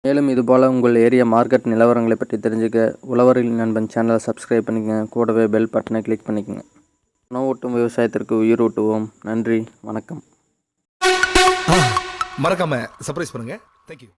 மேலும் இதுபோல் உங்கள் ஏரியா மார்க்கெட் நிலவரங்களை பற்றி தெரிஞ்சுக்க உழவரின் நண்பன் சேனலை சப்ஸ்கிரைப் பண்ணிக்கங்க. கூடவே பெல் பட்டனை கிளிக் பண்ணிக்கங்க. உணவூட்டும் விவசாயத்திற்கு உயிர் ஊட்டுவோம். நன்றி, வணக்கம். மறக்காம சர்ப்ரைஸ் பண்ணுங்க. தேங்க்யூ.